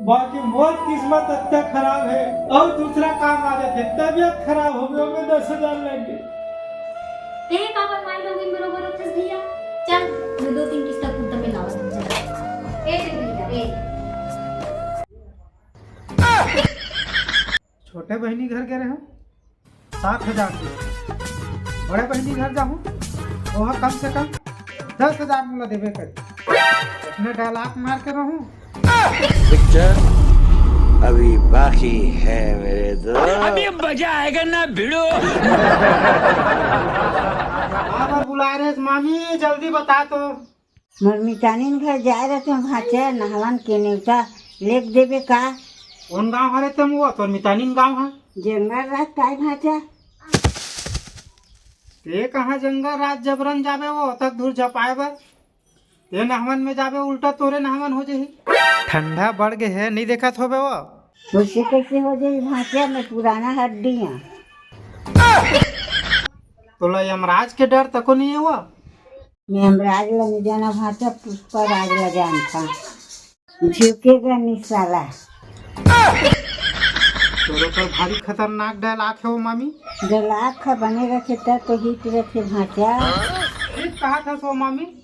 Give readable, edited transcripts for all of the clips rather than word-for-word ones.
बाकी मोर किस्मत इतना खराब है और दूसरा काम आ जाते तबियत खराब हो गई में 10,000 लग गए। ते काबर माय लोगिन बरोबर होतेस भैया चल मैं 2-3 किस्ता कुत्ता में लावा समझा ए रे भैया ए छोटे बहनी घर गए रहे 7,000 बड़े बहनी घर जाऊँ वह कम से कम 10,000 मुला देवे कर उसने डायलॉग मार के रहूं। पिक्चर अभी बाकी है मेरे दोस्त। अभी मजा आएगा ना भिड़ो। बाबा बुला रहे मामी जल्दी बता तो। मरमितानीन घर जाए रहते भाचा नहवन के नेवता लेख देवे का कौन गांव हरे तुम वो तो मितानीन गांव है जंगल रात काय भाचा ते कहाँ जंगल रात जबरन जाबे वो तक दूर जपाए बर ते नहवन में जाबे उल्टा तोरे नहवन हो जाही। ठंडा बढ़ गए है नहीं देखा थोबे वो उससे कैसे हो जाए भाचा में पुराना हड्डियाँ तो यमराज के डर तको नहीं है वो मैं हमराज लग जाना भाचा पुष्पा राज लगान था झुकेगा निशाला तोरे पर भारी खतरनाक डायलॉग है वो मामी। गलाख बने रखे तब तो हिट रखे भाचा ठीक कहा था सो मामी।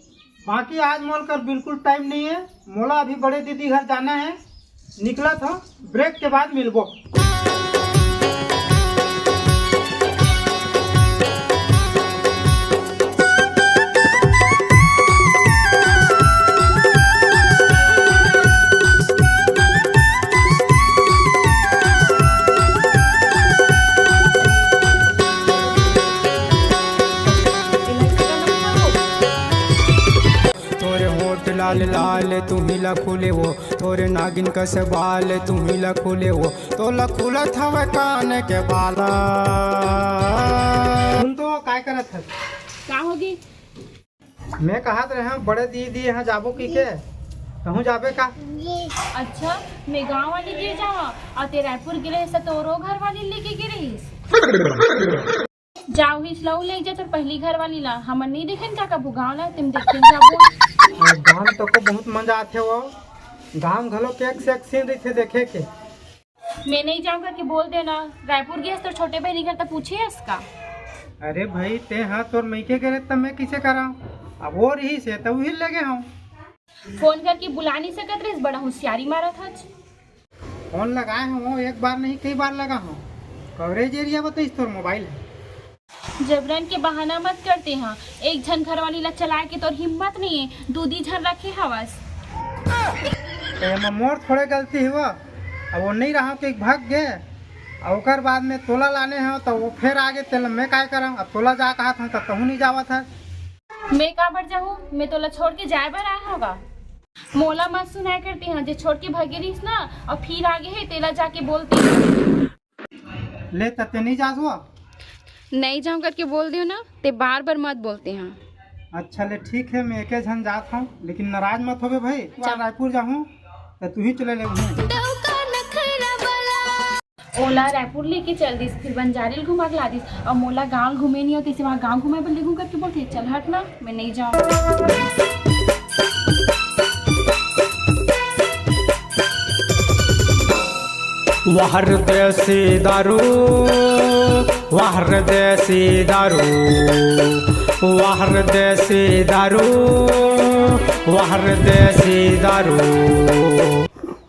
बाकी आज मोल कर बिल्कुल टाइम नहीं है मोला अभी बड़े दीदी घर जाना है निकला था ब्रेक के बाद मिलबो। लाल लाल तुम ही लखुले वो तोरे नागिन का सवाल तुम ही लखुले वो तो लखुला था वह कान के बाला। तुम तो काय करत है क्या होगी मैं कहत रहे बड़े दीदी यहाँ जाबो की के कहूँ जाबे का। अच्छा मैं गांव वाली गिर जावा और ते रायपुर गिरे सतोरो घर वाली लेके गिरी जाओ ही स्लो ले जा तो पहली घर वाली ला हम नहीं देखें क्या कबू गाँव ला तुम देखे जाबो गाँव तो को बहुत मजा आते वो गाँव घलो केक से सीन रही थे देखे के। मैं नहीं जाऊंगा कि बोल देना रायपुर गया तो छोटे भाई घर तो पूछे इसका। अरे भाई ते हाँ तोर मैके करे तब मैं किसे करा अब वो रही से तो वही लगे हूँ फोन करके बुला नहीं सकत रहे बड़ा होशियारी मारा था। फोन लगाए हूँ एक बार नहीं कई बार लगा हूँ कवरेज एरिया बताइस तोर मोबाइल है। जबरन के बहाना मत करते हैं एक झन घर वाली ला चला के तो हिम्मत नहीं है दूधी झन रखे हवस मोर थोड़े गलती हुआ अब वो नहीं रहा कि भाग गए और बाद में तोला लाने हैं तो वो फिर आगे तेल मैं काय करा अब तोला जा कहा था तब कहूँ नहीं जावा था। मैं कहाँ बढ़ जाऊँ मैं तोला छोड़ के जाए बार आया होगा मोला मत सुनाया करती हैं जो छोड़ के भागे रहीस ना और फिर आगे है तेला जाके बोलती ले तते नहीं जासुआ नहीं जाऊँ करके बोल दियो ना ते बार बार मत बोलते हैं। अच्छा ले ठीक है मैं एक झन जात हूँ लेकिन नाराज मत हो भाई रायपुर जाऊँ तो तू ही चले ले ओला रायपुर लेके चल दिस फिर बंजारेल घुमा के ला दिस और मोला गांव घूमे नहीं होती वहाँ गांव घुमा पर लेगू करके बोलते चल हट ना मैं नहीं जाऊँ। वाहर देसी दारू वाहर देसी दारू वाहर देसी दारू वाहर देसी दारू।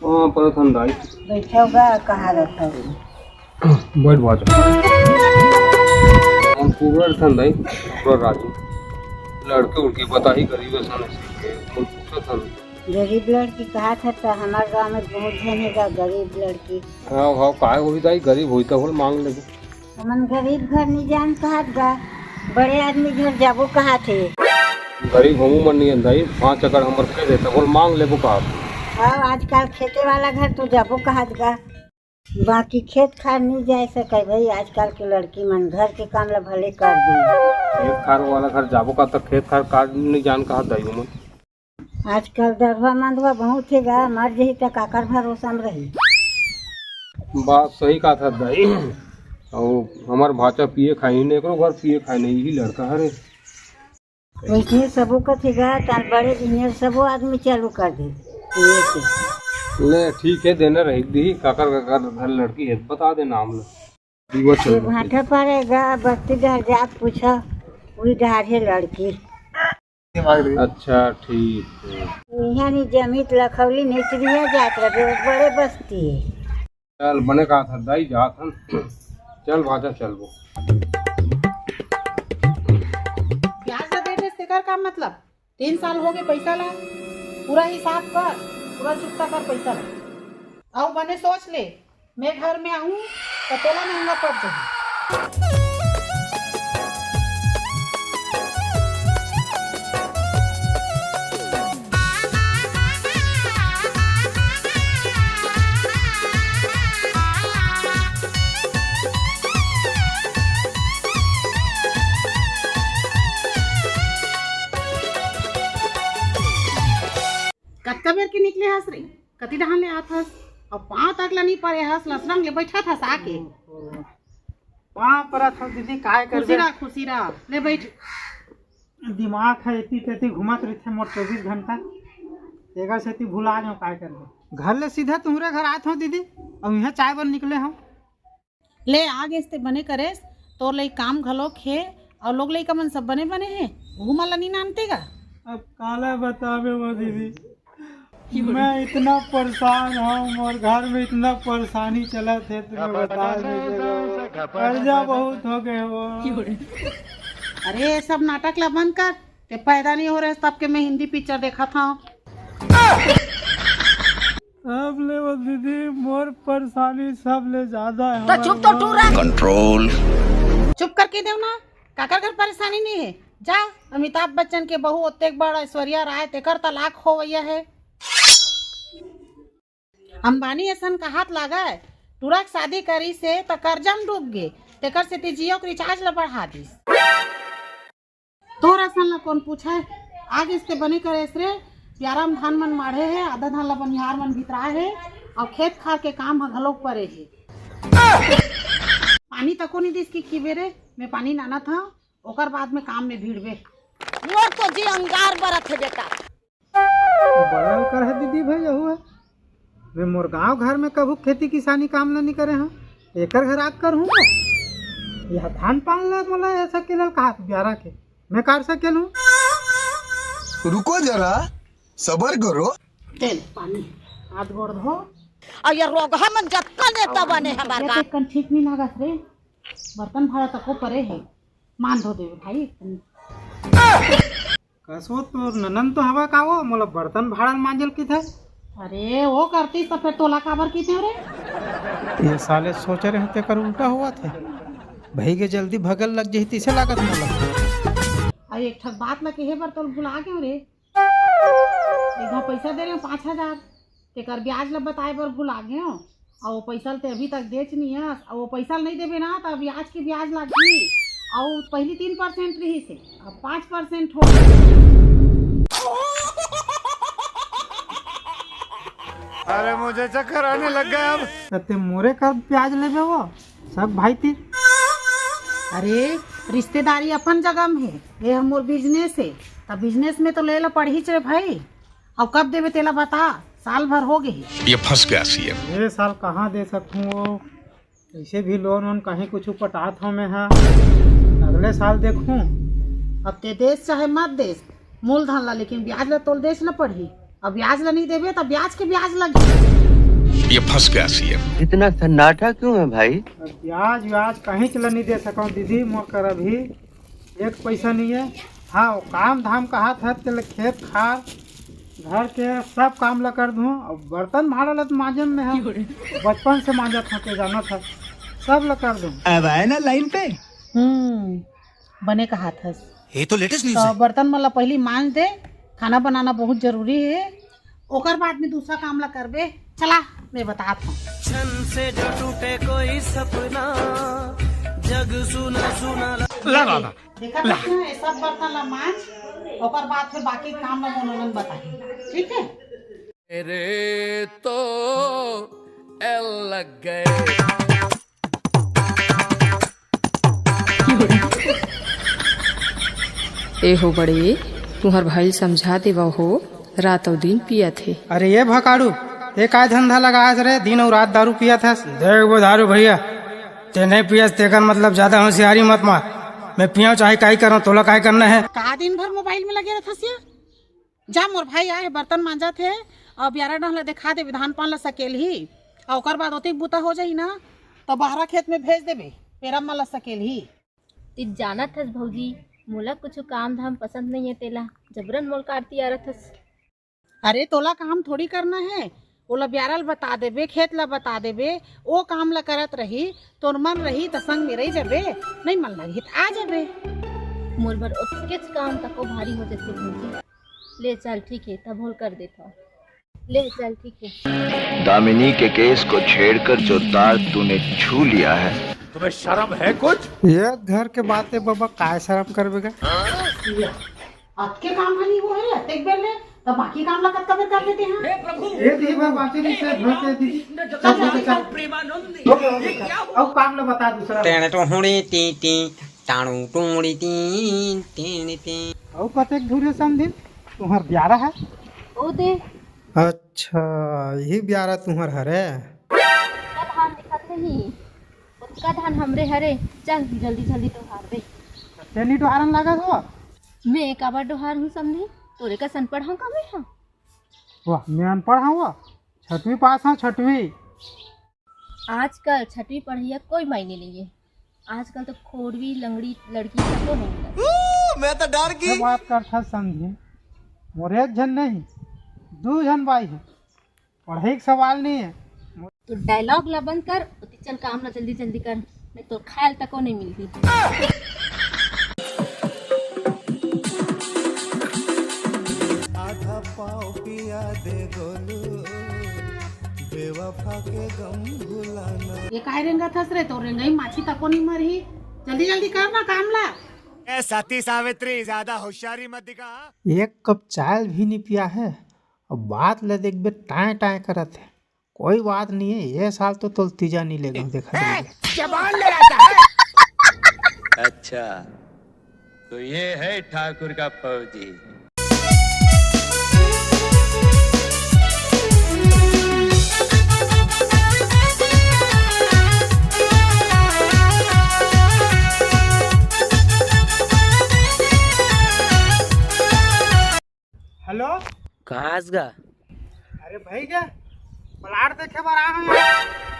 हाँ पर ठंडाई बैठोगा कहाँ रखा बैठ बाजू हम पूरा ठंडाई पूरा राजू लड़के उनकी बता ही गरीब गरीब लड़की कहा था तो हमारे गांव में बहुत झनेगा गरीब लड़की। हाँ हाँ काहे हुई जाई गरीब हुई तो मांग लेगे हमन गरीब घर नहीं जान कहा गा बड़े आदमी घर जाबो कहा थे गरीब हमू मन नहीं अंदाई 5 एकड़ हमर के देता बोल मांग लेबो कहा। हाँ आजकल खेते वाला घर तो जाबो कहा गा बाकी खेत खार नहीं जा सके भाई आजकल के लड़की मन घर के काम ला भले कर दी खेत खार वाला घर जाबो का तो खेत खार काट नहीं जान कहा दाई मन आजकल दरवा मंदवा बहुत है गा मर जही तो काकर भरोसा में रही। बात सही कहा था दाई और हमार भाचा पिए खाई नहीं करो घर पिए खाई नहीं ही लड़का हरे वैसे सबो का थे गा तार बड़े इंजीनियर सबो आदमी चालू कर दे ले ठीक है, देना रही दी काकर काकर घर लड़की है, बता दे नाम ले दीवा ये चल। भाटा पड़ेगा बस्ती डर जात पूछा वही डर है लड़की। अच्छा ठीक है, यहाँ नहीं जमीत लखौली नेचरिया जात रहे बड़े बस्ती है। चल बने कहा था दाई जात हम। चल भाजा चल वो। ब्याज दे दे तेकर का मतलब 3 साल हो गए पैसा ला, पूरा हिसाब कर, पूरा चुकता कर पैसा ला। और बने सोच ले मैं घर में आऊँ तो तोला महंगा पड़ जाए। कतका बेर के निकले हस रे, कति डहान ले आत हस और पाँव तक ला नहीं पड़े हस, लसरंग ले बैठा था आके। वहाँ पर था दीदी काय कर खुशी रहा ले बैठ। दिमाग है इतनी तेती घुमत रहते मोर 24 घंटा, एगर से भुला जाओ काय कर। घर ले सीधा तुम्हारे घर आए थे दीदी, और यहाँ चाय बन निकले हम। ले आगे से बने करेस तोर ले काम घलोक है और लोग ले कमन सब बने बने हैं घूमला नहीं नानते का। अब काला बतावे वो दीदी, मैं इतना परेशान हूँ और घर में इतना परेशानी चला थे, तुम्हें बता दीजिएगा कर्जा बहुत हो गए वो। अरे ये सब नाटक ला बंद कर, ते पैदा नहीं हो रहे तब के मैं हिंदी पिक्चर देखा था। सब ले वो दीदी मोर परेशानी सब ले ज्यादा है। चुप तो टूरा कंट्रोल। चुप करके देव ना, काकर घर परेशानी नहीं है। जा अमिताभ बच्चन के बहू ओते बड़ा ऐश्वर्या राय तेकर तलाक हो गया है। अंबानी ऐसन का हाथ लगा है, तुरंत शादी करी से तो कर्जा में डूब गे, तेकर से ते जियो के रिचार्ज ला बढ़ा दिस। तोर ऐसन ला कौन पूछा है, आगे इसके बने करे रे प्यारा में धान मन माढ़े है, आधा धान ला बनिहार मन भितराए है और खेत खार के काम घलोक परे है। पानी तको नहीं दिस की बेरे मैं पानी नाना था, ओकर बाद में काम में भीड़बे। मोर तो जी अंगार बरत है बेटा। बड़ा कर है दीदी भाई यहू है। मैं मोर गाँव घर में कभू खेती किसानी काम नहीं करे हैं, एकर घर आग कर हूँ। यह धान पान ला मोला ऐसा केलल कहा ब्यारा के मैं कार सकेल हूँ। रुको जरा सबर करो। तेल पानी हाथ गोड़ धो और ये रोगहा मन जत्ता नेता बने हमार ये कन ठीक नहीं लागत रे, बर्तन भाड़ा तको परे है, मान धो देवे भाई। कसो तो ननन तो हवा का वो मोला बर्तन भाड़ा मांजल की था। अरे वो करती तो फिर तोला काबर की थे रे। ये साले सोच रहे थे कर उल्टा हुआ थे, भाई के जल्दी भगल लग जाती से लागत मोला। और एक ठक बात लगे है बर तो भुला क्यों रे, इधर पैसा दे रहे हो 5000 तेकर ब्याज ला बताए बर भुला गए हो, और वो पैसा ते अभी तक देच नहीं है, और वो पैसा नहीं देवे ना तो ब्याज की ब्याज लगी, और पहली 3% रही से अब 5% हो गई। अरे मुझे चक्कर आने लग गया अब। ते मोरे कर प्याज लेबे वो सब भाई थी। अरे रिश्तेदारी अपन जगह में है, ये हमर बिजनेस है, तब बिजनेस में तो ले ला पढ़ी चे भाई, और कब देवे तेला बता, साल भर हो गए। ये फंस गया सीएम। ये साल कहाँ दे सकूँ वो, ऐसे भी लोन वोन कहीं कुछ पटात हूँ मैं। हाँ अगले साल देखूँ। अब ते देश चाहे मत देश मूलधन ला, लेकिन ब्याज ला तोल देश न पढ़ी, अब ब्याज ला नहीं देवे तो ब्याज के ब्याज लगे। ये फंस गया सीएम। इतना सन्नाटा क्यों है भाई? अब ब्याज व्याज कहीं चला नहीं दे सकूँ दीदी, मोकर अभी एक पैसा नहीं है। हाँ वो काम धाम कहा था तेल खेत खार घर के सब काम ला कर दूँ, और बर्तन भाड़ा ला तो मांजन में है, बचपन से मांजा था तो जाना था, सब ला कर दूँ। अब आए ना लाइन पे। बने का हाथ है ये तो लेटेस्ट न्यूज़ तो है। बर्तन मतलब पहली मांज दे, खाना बनाना बहुत जरूरी है, ओकर बाद में दूसरा काम ला करबे। चला मैं बताता हूँ। से जो टूटे कोई सपना जग सुना सुना देखा है सब बर्तन ला मांज, ओकर बाद फिर बाकी काम ला मनोरंजन बताए, ठीक है। मेरे तो एल लग गए। ए हो बड़े तुहर भाई समझा देवा हो, रात और दिन पिया थे। अरे ये भकाड़ू एक आय धंधा लगाया रे, दिन और रात दारू पिया था। देख वो दारू भैया, ते नहीं पिया तेकर मतलब ज्यादा होशियारी मत मार। मैं पिया चाहे काई करूं, तोला काई करना है। का दिन भर मोबाइल में लगे रहथसिया। जा मोर भाई आए बर्तन मांजा थे और 11 डहला दिखा दे विधान पान ला सकेल ही और ओकर बाद ओतिक बुता हो जाई ना तो बाहरा खेत में भेज देबे, पेरा माला सकेल ही। ती जानत हस भौजी, मोला कुछ काम धाम पसंद नहीं है, तेला जबरन मोल काटती आ रथस। अरे तोला काम थोड़ी करना है, ओला ब्यारल बता देबे, खेत ला बता देबे, ओ काम ला करत रही तोर मन रही तो संग में रही जबे, नहीं मन लगी तो आ जाबे। मोर बर ओतकेच काम तको भारी हो जाते भौजी। ले चल ठीक है, तब होल कर देता हूँ। ले चल ठीक है। दामिनी के केस को छेड़कर जो तार तूने छू लिया है, तुम्हें शर्म है कुछ? ये घर के बातें बाबा काय शर्म करबेगा। आज के काम हनी वो है एक बेर ले तो बाकी काम ला कब कर लेते हैं। एक ही बार बाकी नहीं से घर के दीदी चल प्रेमानंद अब काम ला बता दूसरा। तेने तो हुड़ी ती ती टाणू टूड़ी ती ती ती। और कतेक धुरे समझी तुम्हार 11 है। ओ दे अच्छा यही 11 तुम्हार हरे। का धान दिखत रही, उसका धान हमरे हरे। चल जल्दी जल्दी तो हार दे। तेनी डोहारन लागत हो। मैं एक आबार डोहार हूँ समझी, तोरे का सन पढ़ा का मैं हाँ। वाह मैं अनपढ़ हूँ, 6वीं पास हूँ 6वीं। आजकल 6वीं पढ़िया कोई मायने नहीं है, आजकल तो खोड़वी लंगड़ी लड़की सबको नहीं। मैं तो डर गई। बात करता समझे, मोर एक जन नहीं 2 जन भाई है, पढ़ाई का सवाल नहीं है। तो डायलॉग ला बंद कर, उती चल काम ना जल्दी जल्दी कर, नहीं तो खायल तको नहीं मिलती। आधा पाव पिया दे गोलू, बेवफा के गम भुलाना। ये काहे रेंगा थस रे, तो रेंगाई माछी तको नहीं मरही। जल्दी जल्दी कर ना काम ला। ए सती सावित्री ज्यादा होशियारी मत दिखा। एक कप चाय भी नहीं पिया है और बात ले देख बे टाए टाए करत है। कोई बात नहीं है, ये साल तो तुल तीजा नहीं लेगा देखा अच्छा तो ये है ठाकुर का फौजी। हेलो कहाँ गा? अरे भाई क्या प्लाट देखे बार आ हैं।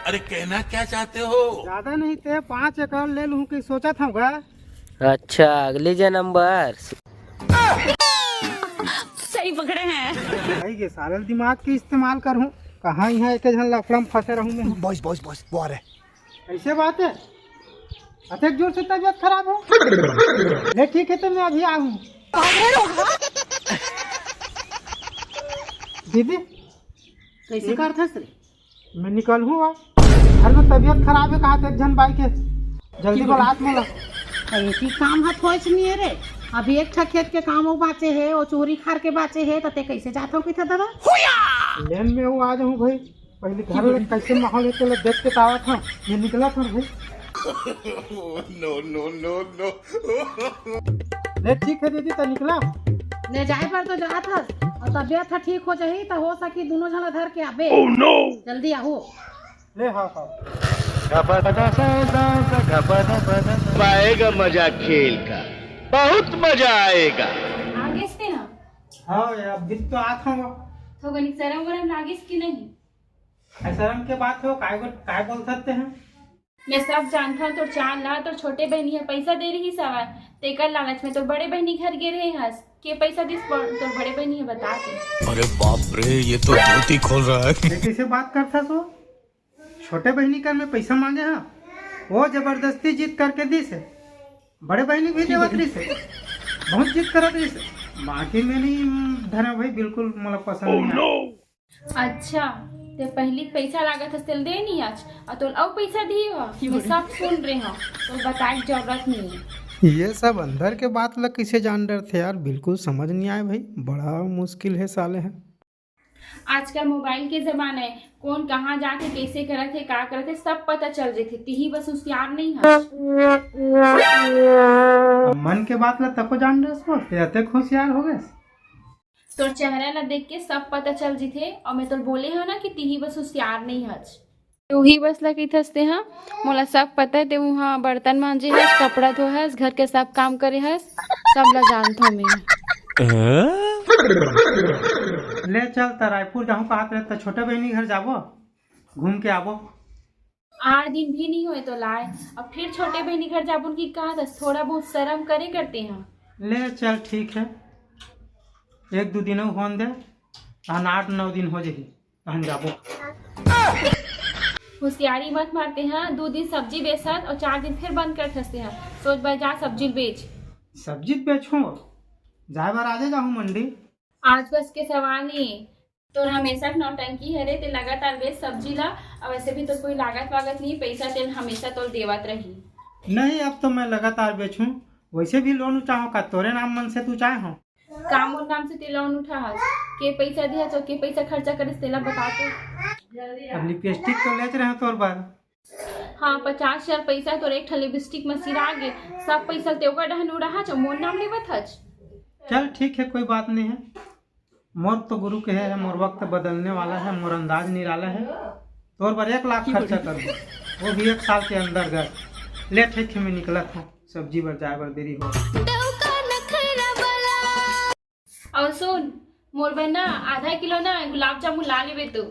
अरे कहना क्या चाहते हो? ज्यादा नहीं थे 5 एकड़ ले लूँ कि सोचा था गा। अच्छा अगले जा नंबर सही पकड़े हैं भाई ये सारे दिमाग की इस्तेमाल करूँ, कहाँ यहाँ एक जन लफड़ा में फंसे रहूँ मैं। बॉस बॉस बॉस वो आ रहे। ऐसे बात है, अत्यधिक जोर से तबीयत खराब हो। ले ठीक है तो मैं अभी आऊँ। दीदी कैसे कर थस रे? मैं निकल हूँ घर में तबीयत खराब है, कहा एक जन बाई के जल्दी बात मोला। एक ही काम हाथ होच नहीं है रे, अभी एक ठा खेत के काम बाचे है और चोरी खार के बाचे है, तो ते कैसे जाता हूँ कि था दादा लेन में हूँ आ जाऊँ भाई। पहले घर में कैसे माहौल है तो देख के तावा था, मैं निकला था भाई। No no no no. ले ठीक है दीदी तो निकला। ले जाए पर तो जा था और तबियत था ठीक हो जाही तो हो सकी दोनों जना धर के आबे। जल्दी आओ। ले हाँ हाँ आएगा मजा खेल का, बहुत मजा आएगा। आगे से ना हाँ यार बिल तो आता हूँ। तो गनी शर्म वरम लागिस की नहीं। शर्म के बात हो, काय बोल सकते हैं। मैं सब जानता हूँ, तो चांद ला तो छोटे बहनी है पैसा दे रही सवाल तेकर लालच में तो बड़े बहनी घर गे रहे हंस के पैसा दिस तो बड़े बहनी है बता के। अरे बाप रे, ये तो धोती खोल रहा है। कैसे बात करता तो छोटे बहनी कर में पैसा मांगे हाँ, वो जबरदस्ती जीत करके दी से। बड़े बहनी भी देवत रही से, बहुत जीत करत रही से। बाकी में नहीं धरा भाई, बिल्कुल मतलब पसंद नहीं। अच्छा ते पहली पैसा लागत है तेल दे नहीं आज और तो अब पैसा दिए हो, मैं सब सुन रहे हो, तो बताए जरूरत नहीं है। ये सब अंदर के बात लग कैसे जान डर थे यार, बिल्कुल समझ नहीं आए भाई, बड़ा मुश्किल है साले हैं। आजकल मोबाइल के जमाना है, कौन कहाँ जाके कैसे करत है का करत है सब पता चल रहे थे, तीही बस होशियार नहीं है। मन के बात लग तको जान रहे, होशियार हो गए। तोर चेहरा ला देख के सब पता चल जीथे और मैं तो बोले हो ना कि तीही बस होशियार नहीं हच वही बस लगी थसते हाँ मोला सब पता है ते वहाँ बर्तन मांजे हस कपड़ा धो हस घर के सब काम करे हस सब ला जानता मैं ले चल त रायपुर जाऊँ कहा तो छोटे बहनी घर जाबो घूम के आबो 8 दिन भी नहीं हुए तो लाए अब फिर छोटे बहनी घर जाबुन की कहा था थोड़ा बहुत शर्म करे करते हैं। ले चल ठीक है 1-2 दिन होन दे तहन 8-9 दिन हो जाही तहन जाबो। होशियारी मत मारते हैं 2 दिन सब्जी बेचत और 4 दिन फिर बंद कर सकते हैं सोच बाजार सब्जी बेच सब्जी बेचूँ जाए बार आजे जाऊँ मंडी आज बस के सवाल नहीं तो हमेशा नौटंकी है रे ते लगातार बेच सब्जी ला और वैसे भी तो कोई लागत वागत नहीं पैसा तेल हमेशा तो देवत रही नहीं अब तो मैं लगातार बेचूँ वैसे भी लोन चाहो का तोरे नाम मन से तू चाहे हो काम और नाम से ते लोन उठा के पैसा दिया तो के पैसा खर्चा करे तेला बता तो अब लिपस्टिक तो ले रहे हैं तोर बार हाँ 50,000 पैसा तो एक लिपस्टिक में सिरा गे सब पैसा तेवका डहन उड़ा चो मोर नाम लेवत हच चल ठीक है कोई बात नहीं है मोर तो गुरु के है मोर वक्त बदलने वाला है मोर अंदाज निराला है तोर पर 1 लाख खर्चा कर दो वो भी 1 साल के अंदर गए ले ठीक है मैं निकला था सब्जी बर जाए बर देरी हो और सुन मोर बहना आधा किलो ना गुलाब जामुन ला लेवे तू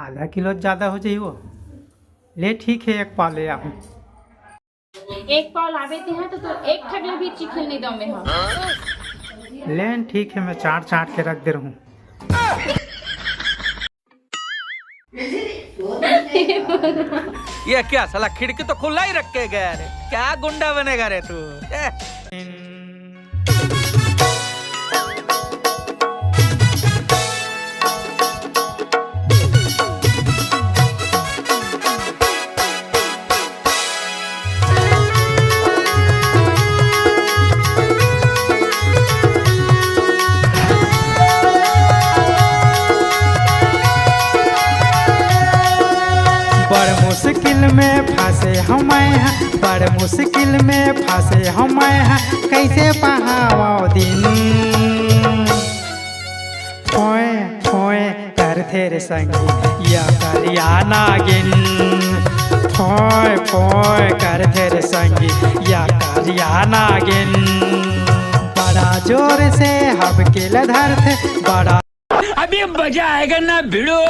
आधा किलो ज्यादा हो जाइए वो ले ठीक है 1 पाव ले आऊँ 1 पाव लावे थे हैं तो एक ठगले भी चिखल नहीं दो में हम लेन ठीक है मैं चाट के रख दे रहा हूँ। ये क्या साला खिड़की तो खुला ही रख के गया रे क्या गुंडा बनेगा रे तू बड़ मुश्किल में फंसे हम बड़ मुश्किल में फंसे हम कैसे पहाओ दिन फोए फोए कर तेरे संगी या करिया नागिन फोए फोए कर तेरे संगी या करिया नागिन बड़ा जोर से हबके धरते बड़ा अभी मजा आएगा ना भिड़ो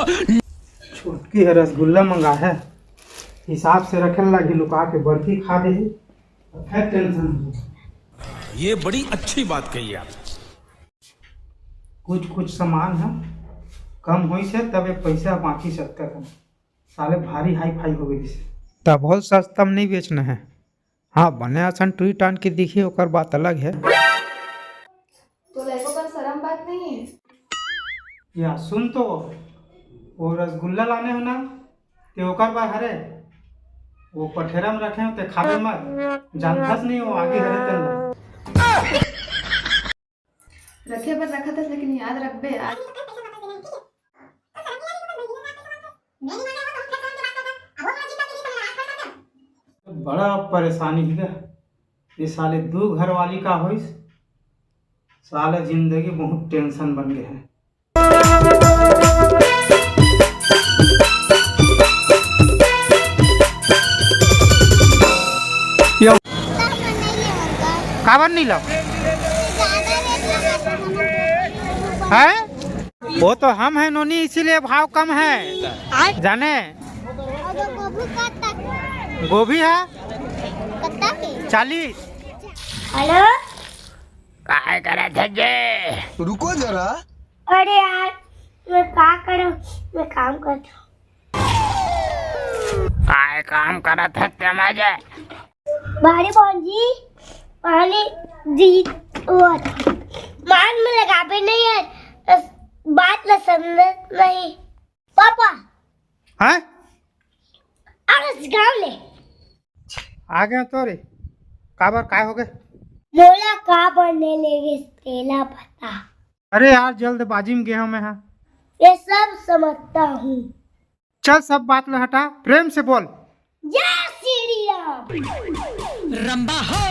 छुटकी है रसगुल्ला मंगा है हिसाब से रखे लगी लुका के बर्फी खा दे फिर टेंशन ये बड़ी अच्छी बात कही आप कुछ सामान है कम हुई से तब एक पैसा बाकी 70 है साले भारी हाई फाई हो गई तब बहुत सस्ता में नहीं बेचना है हाँ बने आसन टूई टान के दिखी ओकर बात अलग है तो लड़कों का शर्म बात नहीं है या सुन तो वो रसगुल्ला लाने हो ना ते ओकर बार हरे वो पठेरा में रखे हो ते खावे मत जानथस नहीं वो आगे हरे तेल रखे पर रखा था लेकिन याद रख बे आज बड़ा परेशानी है ये साले 2 घर वाली का होइस साले जिंदगी बहुत टेंशन बन गए हैं काबर नहीं लो है वो तो हम हैं नोनी इसीलिए भाव कम है जाने गोभी है 40। हेलो काय करा थे रुको जरा अरे यार मैं क्या करूं मैं काम करता काय काम करा था तमाजे बारी पहुंची पानी जीत मान में लगा पे नहीं है बात न समझ नहीं पापा हैं अरे गाँव ले आ गए तो रे काबर काय हो गए मोला का बनने लेगे तेला पता अरे यार जल्दबाजी में गया मैं हाँ ये सब समझता हूँ चल सब बात ल हटा प्रेम से बोल जय श्री राम रंबा हो